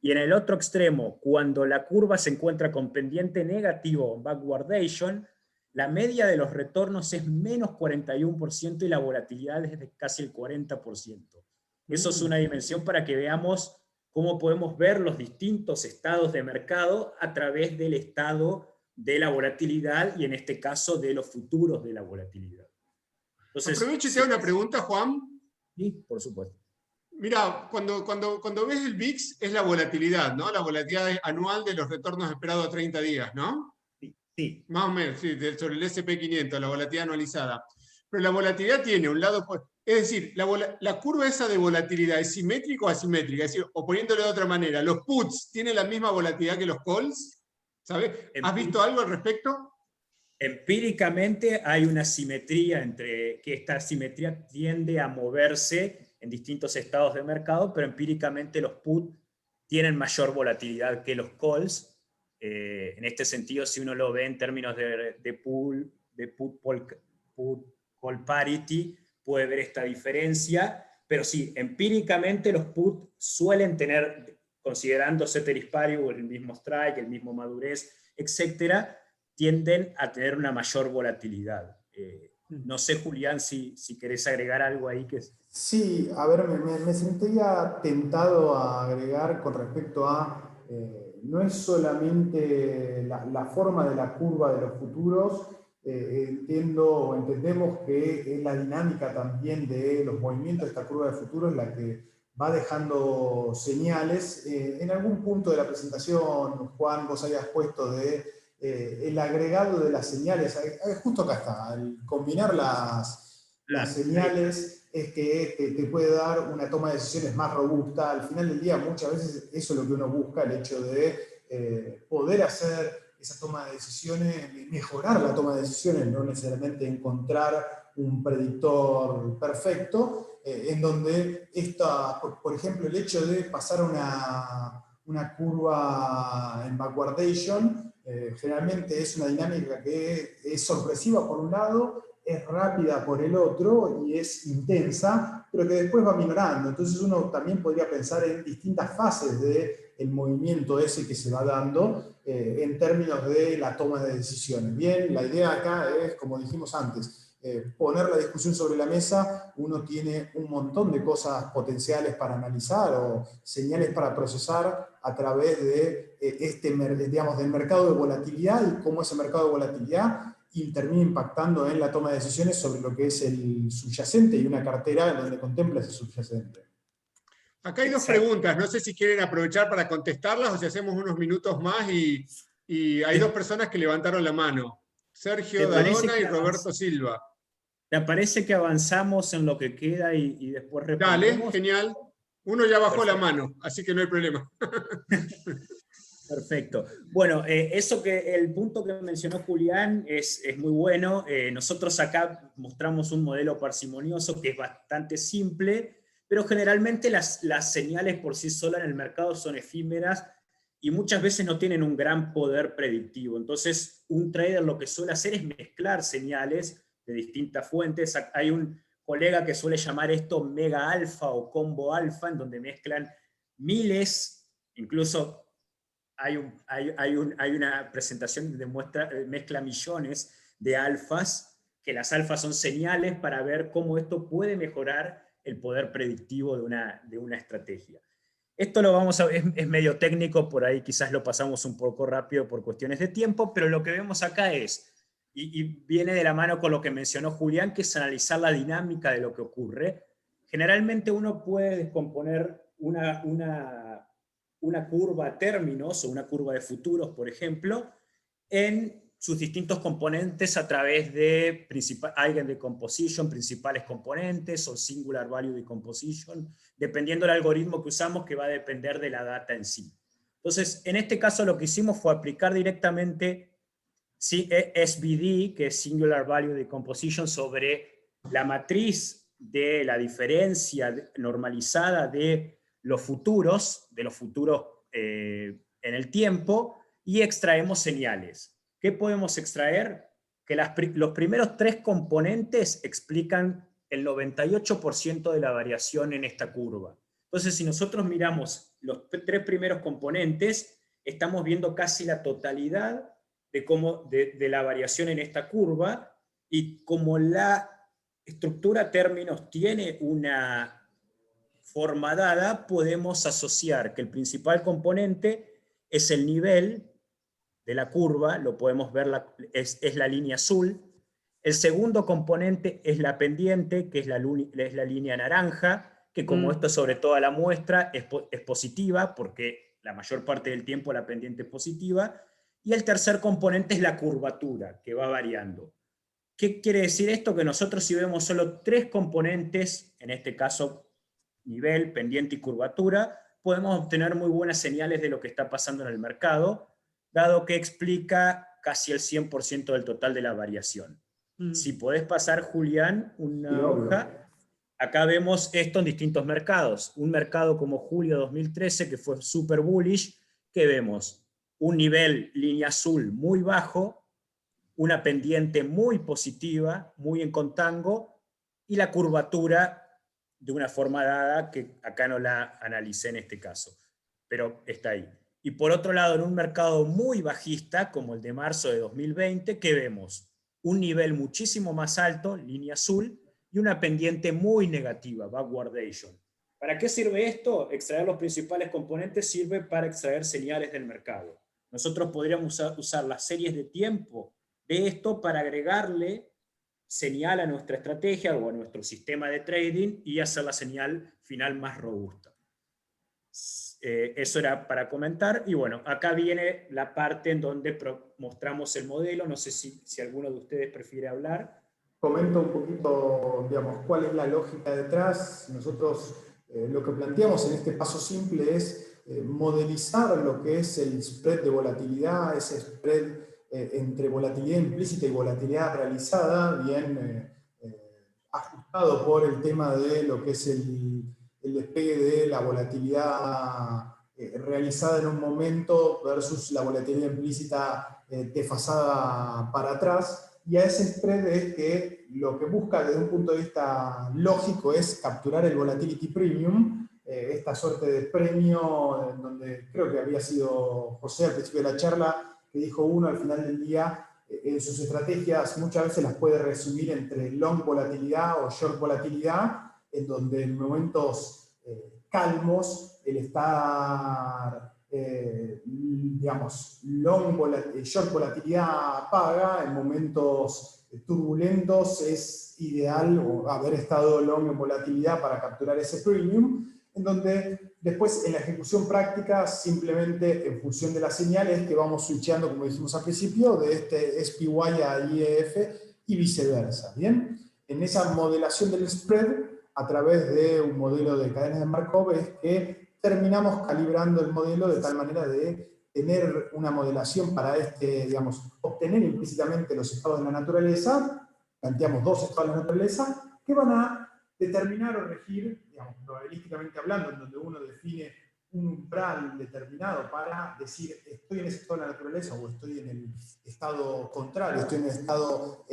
Y en el otro extremo, cuando la curva se encuentra con pendiente negativo, backwardation, la media de los retornos es menos 41% y la volatilidad es de casi el 40%. Eso es una dimensión para que veamos cómo podemos ver los distintos estados de mercado a través del estado de la volatilidad, y en este caso de los futuros de la volatilidad. Entonces, aprovecho y te hago una pregunta, Juan. Sí, por supuesto. Mira, cuando ves el VIX es la volatilidad, ¿no? La volatilidad anual de los retornos esperados a 30 días, ¿no? Sí. Más o menos, sí, sobre el S&P 500, la volatilidad anualizada. Pero la volatilidad tiene un lado, es decir, la curva esa de volatilidad, ¿es simétrica o asimétrica? Es decir, o poniéndolo de otra manera, ¿los puts tienen la misma volatilidad que los calls? ¿Sabes? ¿Has visto algo al respecto? Empíricamente hay una simetría entre que esta simetría tiende a moverse en distintos estados de mercado, pero empíricamente los put tienen mayor volatilidad que los calls. En este sentido, si uno lo ve en términos de put call parity, puede ver esta diferencia, pero sí, empíricamente los put suelen tener, considerando ceteris paribus, el mismo strike, el mismo madurez, etcétera, tienden a tener una mayor volatilidad. No sé, Julián, si querés agregar algo ahí. Sí, a ver, me sentía tentado a agregar con respecto a, no es solamente la forma de la curva de los futuros, entendemos que es la dinámica también de los movimientos de esta curva de futuros la que va dejando señales. En algún punto de la presentación, Juan, vos habías puesto el agregado de las señales, justo acá está, al combinar las señales es que te puede dar una toma de decisiones más robusta. Al final del día muchas veces eso es lo que uno busca, el hecho de poder hacer esa toma de decisiones, mejorar la toma de decisiones, no necesariamente encontrar un predictor perfecto, en donde por ejemplo, el hecho de pasar una curva en backwardation, generalmente es una dinámica que es sorpresiva por un lado, es rápida por el otro y es intensa, pero que después va minorando. Entonces uno también podría pensar en distintas fases del movimiento ese que se va dando en términos de la toma de decisiones. Bien, la idea acá es, como dijimos antes, poner la discusión sobre la mesa. Uno tiene un montón de cosas potenciales para analizar o señales para procesar a través de digamos, del mercado de volatilidad y cómo ese mercado de volatilidad termina impactando en la toma de decisiones sobre lo que es el subyacente y una cartera en donde contempla ese subyacente. Acá hay dos preguntas, no sé si quieren aprovechar para contestarlas o si hacemos unos minutos más y hay dos personas que levantaron la mano, Sergio Dadona y Roberto Silva. ¿Te parece que avanzamos en lo que queda y después Dale, respondemos? genial. Uno ya bajó Perfecto. la mano, así que no hay problema. Perfecto. Bueno, el punto que mencionó Julián es muy bueno. Nosotros acá mostramos un modelo parsimonioso que es bastante simple, pero generalmente las señales por sí solas en el mercado son efímeras y muchas veces no tienen un gran poder predictivo. Entonces, un trader lo que suele hacer es mezclar señales de distintas fuentes. Hay un colega que suele llamar esto mega alfa o combo alfa, en donde mezclan miles, incluso hay una presentación que mezcla millones de alfas, que las alfas son señales para ver cómo esto puede mejorar el poder predictivo de una estrategia. Esto lo vamos a ver, es medio técnico, por ahí quizás lo pasamos un poco rápido por cuestiones de tiempo, pero lo que vemos acá es, y viene de la mano con lo que mencionó Julián, que es analizar la dinámica de lo que ocurre. Generalmente uno puede descomponer una curva a términos, o una curva de futuros, por ejemplo, en sus distintos componentes a través de eigendecomposition, principales componentes, o singular value decomposition, dependiendo del algoritmo que usamos, que va a depender de la data en sí. Entonces, en este caso lo que hicimos fue aplicar directamente SVD, que es Singular Value Decomposition, sobre la matriz de la diferencia normalizada de los futuros en el tiempo, y extraemos señales. ¿Qué podemos extraer? Que los primeros 3 componentes explican el 98% de la variación en esta curva. Entonces, si nosotros miramos los 3 primeros componentes, estamos viendo casi la totalidad de la variación en esta curva, y como la estructura términos tiene una forma dada, podemos asociar que el principal componente es el nivel de la curva, lo podemos ver, es la línea azul. El segundo componente es la pendiente, que es la línea naranja, que como esto sobre toda la muestra es positiva, porque la mayor parte del tiempo la pendiente es positiva. Y el tercer componente es la curvatura, que va variando. ¿Qué quiere decir esto? Que nosotros, si vemos solo 3 componentes, en este caso nivel, pendiente y curvatura, podemos obtener muy buenas señales de lo que está pasando en el mercado, dado que explica casi el 100% del total de la variación. Si podés pasar, Julián, una hoja. Acá vemos esto en distintos mercados. Un mercado como julio 2013, que fue super bullish, que vemos un nivel línea azul muy bajo, una pendiente muy positiva, muy en contango, y la curvatura de una forma dada, que acá no la analicé en este caso, pero está ahí. Y por otro lado, en un mercado muy bajista, como el de marzo de 2020, ¿qué vemos? Un nivel muchísimo más alto, línea azul, y una pendiente muy negativa, backwardation. ¿Para qué sirve esto? Extraer los principales componentes sirve para extraer señales del mercado. Nosotros podríamos usar las series de tiempo de esto para agregarle señal a nuestra estrategia o a nuestro sistema de trading, y hacer la señal final más robusta. Eso era para comentar. Y bueno, acá viene la parte en donde mostramos el modelo. No sé si alguno de ustedes prefiere hablar. Comento un poquito, digamos, cuál es la lógica detrás. Nosotros lo que planteamos en este paso simple es modelizar lo que es el spread de volatilidad, ese spread entre volatilidad implícita y volatilidad realizada, bien ajustado por el tema de lo que es el despegue de la volatilidad realizada en un momento versus la volatilidad implícita desfasada para atrás. Y a ese spread es que lo que busca desde un punto de vista lógico es capturar el volatility premium, esta suerte de premio en donde creo que había sido José al principio de la charla, que dijo uno al final del día, en sus estrategias muchas veces las puede resumir entre long volatilidad o short volatilidad, en donde en momentos calmos el estar digamos, short volatilidad paga, en momentos turbulentos es ideal haber estado long en volatilidad para capturar ese premium, en donde después en la ejecución práctica simplemente en función de las señales que vamos switchando, como dijimos al principio, de este SPY a IEF y viceversa, ¿bien? En esa modelación del spread a través de un modelo de cadenas de Markov es que terminamos calibrando el modelo de tal manera de tener una modelación para digamos, obtener implícitamente los estados de la naturaleza. Planteamos 2 estados de la naturaleza que van a determinar o regir, digamos, probabilísticamente hablando, en donde uno define un umbral determinado para decir estoy en ese estado de la naturaleza o estoy en el estado contrario, estoy en el estado,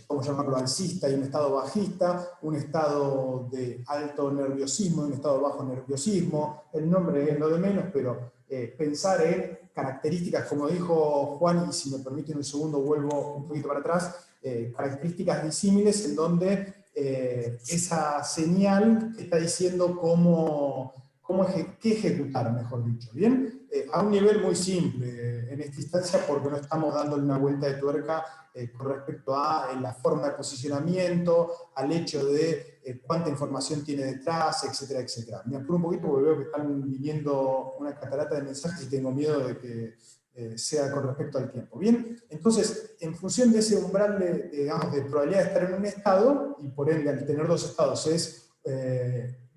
podemos llamarlo alcista, y un estado bajista, un estado de alto nerviosismo y un estado de bajo nerviosismo. El nombre es lo de menos, pero pensar en características, como dijo Juan, y si me permiten un segundo vuelvo un poquito para atrás, características disímiles en donde esa señal está diciendo qué ejecutar, mejor dicho, ¿bien? A un nivel muy simple en esta instancia, porque no estamos dándole una vuelta de tuerca con respecto a la forma de posicionamiento, al hecho de cuánta información tiene detrás, etcétera, etcétera. Me apuro un poquito porque veo que están viniendo una catarata de mensajes y tengo miedo de que sea con respecto al tiempo. Bien, entonces, en función de ese umbral digamos, de probabilidad de estar en un estado, y por ende al tener dos estados es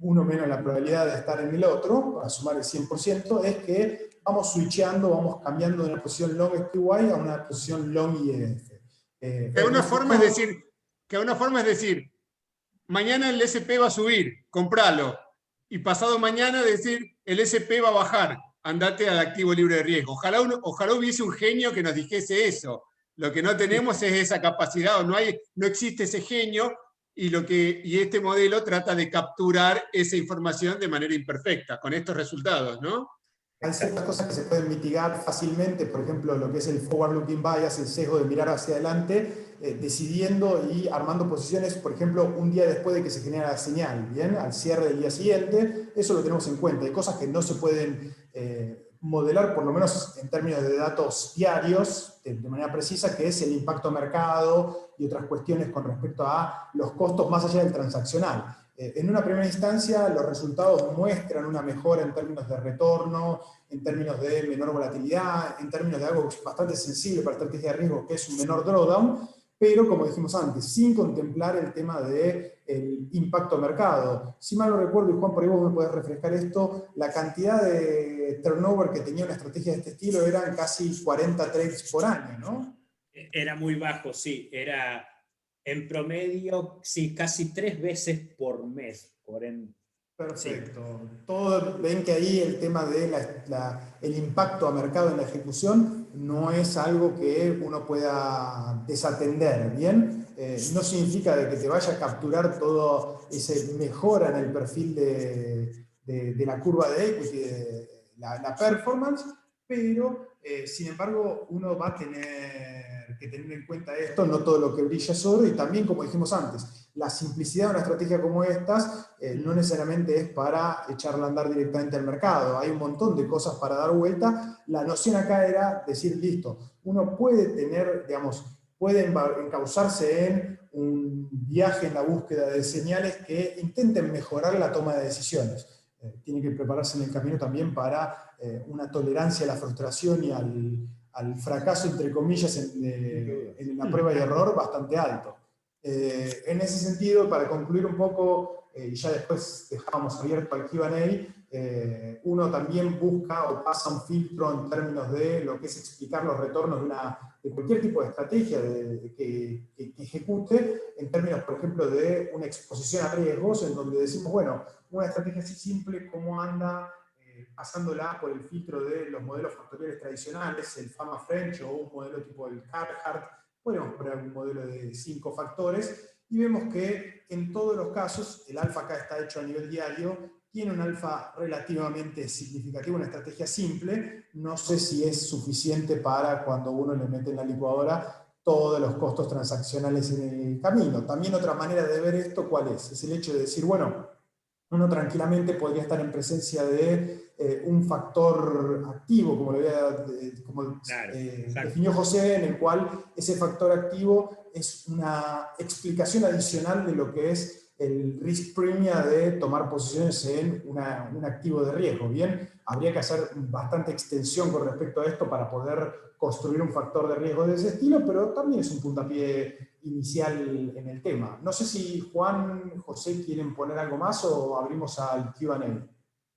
uno menos la probabilidad de estar en el otro, para sumar el 100%, es que vamos switchando, vamos cambiando de una posición long SPY a una posición long IEF. Que una forma es decir, mañana el SP va a subir, compralo. Y pasado mañana decir, el SP va a bajar, andate al activo libre de riesgo. Ojalá hubiese un genio que nos dijese eso. Lo que no tenemos es esa capacidad, o no existe ese genio, y este modelo trata de capturar esa información de manera imperfecta, con estos resultados, ¿no? Hay ciertas cosas que se pueden mitigar fácilmente, por ejemplo, lo que es el forward-looking bias, el sesgo de mirar hacia adelante, decidiendo y armando posiciones, por ejemplo, un día después de que se genera la señal, ¿bien? Al cierre del día siguiente, eso lo tenemos en cuenta. Hay cosas que no se pueden modelar, por lo menos en términos de datos diarios, de manera precisa, que es el impacto a mercado y otras cuestiones con respecto a los costos más allá del transaccional. En una primera instancia, los resultados muestran una mejora en términos de retorno, en términos de menor volatilidad, en términos de algo bastante sensible para estrategia de riesgo, que es un menor drawdown, pero como dijimos antes, sin contemplar el tema del impacto a mercado. Si mal no recuerdo, y Juan, por ahí vos me podés refrescar esto, la cantidad de turnover que tenía una estrategia de este estilo eran casi 40 trades por año, ¿no? Era muy bajo, sí, era... En promedio, sí, casi 3 veces por mes. Perfecto. Sí. Todo, ven que ahí el tema de el impacto a mercado en la ejecución no es algo que uno pueda desatender, ¿bien? No significa de que te vaya a capturar todo ese mejora en el perfil de la curva de equity, de la performance, pero sin embargo uno va a tener que tener en cuenta esto, no todo lo que brilla es oro, y también, como dijimos antes, la simplicidad de una estrategia como estas no necesariamente es para echarla a andar directamente al mercado. Hay un montón de cosas para dar vuelta. La noción acá era decir, listo, uno puede tener, digamos, puede encauzarse en un viaje en la búsqueda de señales que intenten mejorar la toma de decisiones. Tiene que prepararse en el camino también para una tolerancia a la frustración y al fracaso, entre comillas, en la prueba y error bastante alto. En ese sentido, para concluir un poco, y ya después dejamos abierto al Q&A, uno también busca o pasa un filtro en términos de lo que es explicar los retornos de cualquier tipo de estrategia que ejecute, en términos, por ejemplo, de una exposición a riesgos, en donde decimos, bueno, una estrategia así simple, ¿cómo anda pasándola por el filtro de los modelos factoriales tradicionales, el Fama French o un modelo tipo el Carhart? Podemos poner un modelo de 5 factores y vemos que en todos los casos el alfa acá está hecho a nivel diario, tiene un alfa relativamente significativo, una estrategia simple. No sé si es suficiente para cuando uno le mete en la licuadora todos los costos transaccionales en el camino. También otra manera de ver esto, ¿cuál es? Es el hecho de decir, bueno, uno tranquilamente podría estar en presencia de un factor activo, como definió José, en el cual ese factor activo es una explicación adicional de lo que es el risk premium de tomar posiciones en un activo de riesgo. Bien, habría que hacer bastante extensión con respecto a esto para poder construir un factor de riesgo de ese estilo, pero también es un puntapié inicial en el tema. No sé si Juan, José quieren poner algo más o abrimos al Q&A.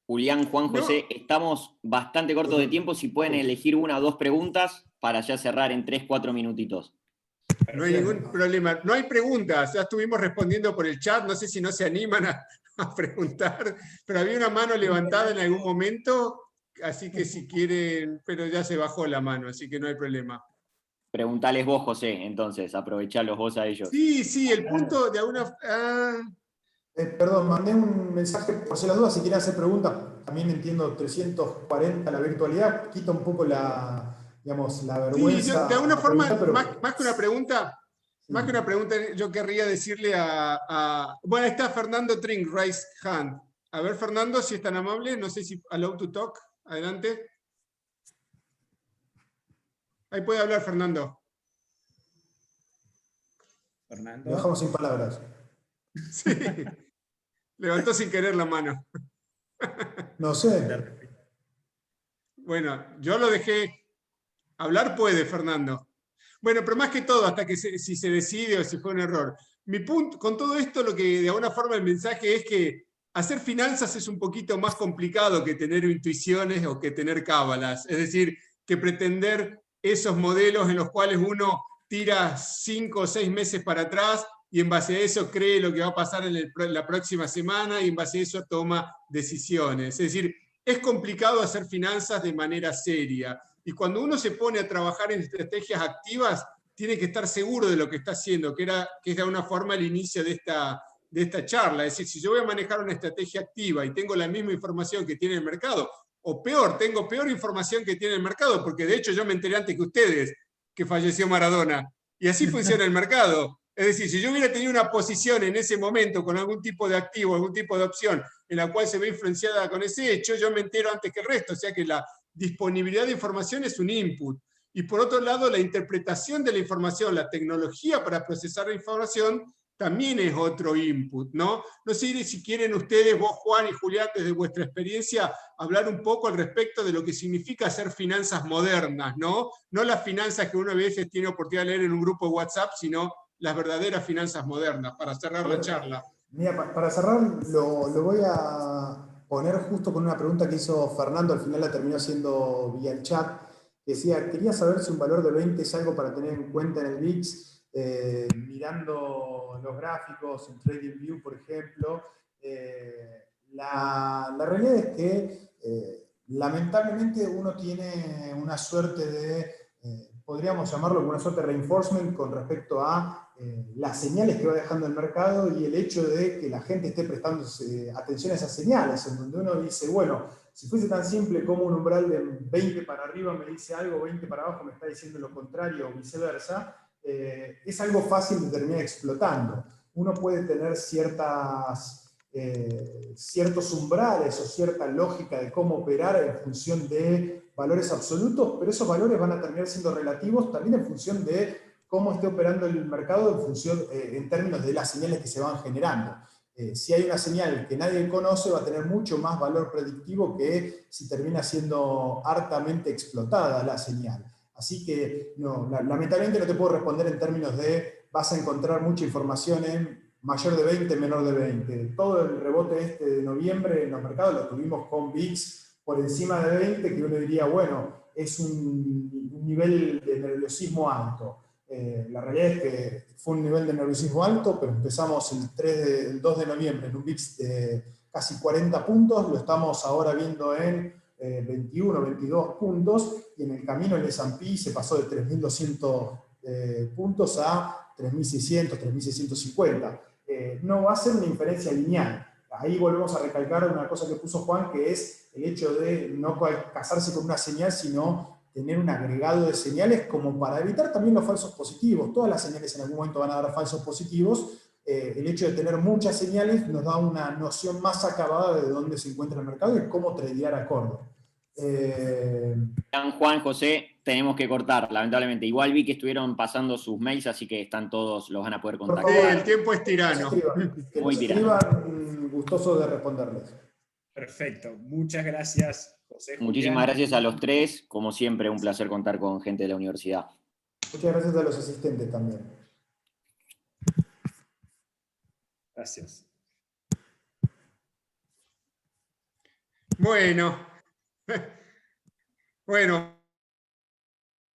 Julián, Juan, José, estamos bastante cortos de tiempo. Si pueden elegir una o dos preguntas para ya cerrar en 3-4 minutitos. No hay ningún problema. No hay preguntas. Ya estuvimos respondiendo por el chat. No sé si no se animan a preguntar, pero había una mano levantada en algún momento, así que si quieren, pero ya se bajó la mano, así que no hay problema. Preguntales vos, José, entonces, aprovechalos vos a ellos. Sí, sí, el punto de alguna... Perdón, mandé un mensaje por si las dudas, si quieren hacer preguntas. También entiendo 340 la virtualidad, quita un poco digamos, la Sí, vergüenza de alguna a forma, preguntar, pero más que una pregunta, yo querría decirle bueno, ahí está Fernando Trink, Raise Hand. A ver, Fernando, si es tan amable, no sé si allow to talk, adelante. Ahí puede hablar, Fernando. Lo dejamos sin palabras. Sí, levantó sin querer la mano. No sé. Bueno, yo lo dejé. Hablar puede, Fernando. Bueno, pero más que todo, hasta que si se decide o si fue un error. Mi punto, con todo esto, lo que de alguna forma el mensaje es que hacer finanzas es un poquito más complicado que tener intuiciones o que tener cábalas. Es decir, que pretender esos modelos en los cuales uno tira 5 o 6 meses para atrás y en base a eso cree lo que va a pasar en la próxima semana y en base a eso toma decisiones. Es decir, es complicado hacer finanzas de manera seria. Y cuando uno se pone a trabajar en estrategias activas, tiene que estar seguro de lo que está haciendo, que es de alguna forma el inicio de esta charla. Es decir, si yo voy a manejar una estrategia activa y tengo la misma información que tiene el mercado, o peor, tengo peor información que tiene el mercado, porque de hecho yo me enteré antes que ustedes que falleció Maradona. Y así funciona el mercado. Es decir, si yo hubiera tenido una posición en ese momento con algún tipo de activo, algún tipo de opción en la cual se ve influenciada con ese hecho, yo me entero antes que el resto. O sea que la disponibilidad de información es un input. Y por otro lado, la interpretación de la información, la tecnología para procesar la información, también es otro input, ¿no? No sé si quieren ustedes, vos, Juan y Julián, desde vuestra experiencia, hablar un poco al respecto de lo que significa hacer finanzas modernas, ¿no? No las finanzas que uno a veces tiene oportunidad de leer en un grupo de WhatsApp, sino las verdaderas finanzas modernas, para cerrar la charla. Mira, para cerrar, lo voy a poner justo con una pregunta que hizo Fernando, al final la terminó haciendo vía el chat. Decía, quería saber si un valor de 20 es algo para tener en cuenta en el VIX, mirando los gráficos en TradingView, por ejemplo. La realidad es que lamentablemente uno tiene una suerte de, podríamos llamarlo como una suerte de reinforcement con respecto a las señales que va dejando el mercado y el hecho de que la gente esté prestando atención a esas señales, en donde uno dice, bueno, si fuese tan simple como un umbral de 20 para arriba me dice algo, 20 para abajo me está diciendo lo contrario o viceversa, es algo fácil de terminar explotando. Uno puede tener ciertos umbrales o cierta lógica de cómo operar en función de valores absolutos, pero esos valores van a terminar siendo relativos también en función de cómo esté operando el mercado en términos de las señales que se van generando. Si hay una señal que nadie conoce, va a tener mucho más valor predictivo que si termina siendo hartamente explotada la señal. Así que, no, lamentablemente no te puedo responder en términos de vas a encontrar mucha información en mayor de 20, menor de 20. Todo el rebote de noviembre en los mercados lo tuvimos con VIX por encima de 20, que uno diría, bueno, es un nivel de nerviosismo alto. La realidad es que fue un nivel de nerviosismo alto, pero empezamos el 2 de noviembre en un VIX de casi 40 puntos, lo estamos ahora viendo en 21, 22 puntos, y en el camino el S&P se pasó de 3.200 puntos a 3.600, 3.650. No va a ser una inferencia lineal. Ahí volvemos a recalcar una cosa que puso Juan, que es el hecho de no casarse con una señal, sino tener un agregado de señales como para evitar también los falsos positivos. Todas las señales en algún momento van a dar falsos positivos. El hecho de tener muchas señales nos da una noción más acabada de dónde se encuentra el mercado y cómo tradear acorde. Juan, José, tenemos que cortar, lamentablemente. Igual vi que estuvieron pasando sus mails, así que están todos, los van a poder contactar. Por favor, el tiempo es tirano. Que los escriban, gustoso de responderles. Perfecto, muchas gracias, José. Muchísimas gracias a los tres, como siempre, un placer contar con gente de la universidad. Muchas gracias a los asistentes también. Gracias. Bueno. Bueno.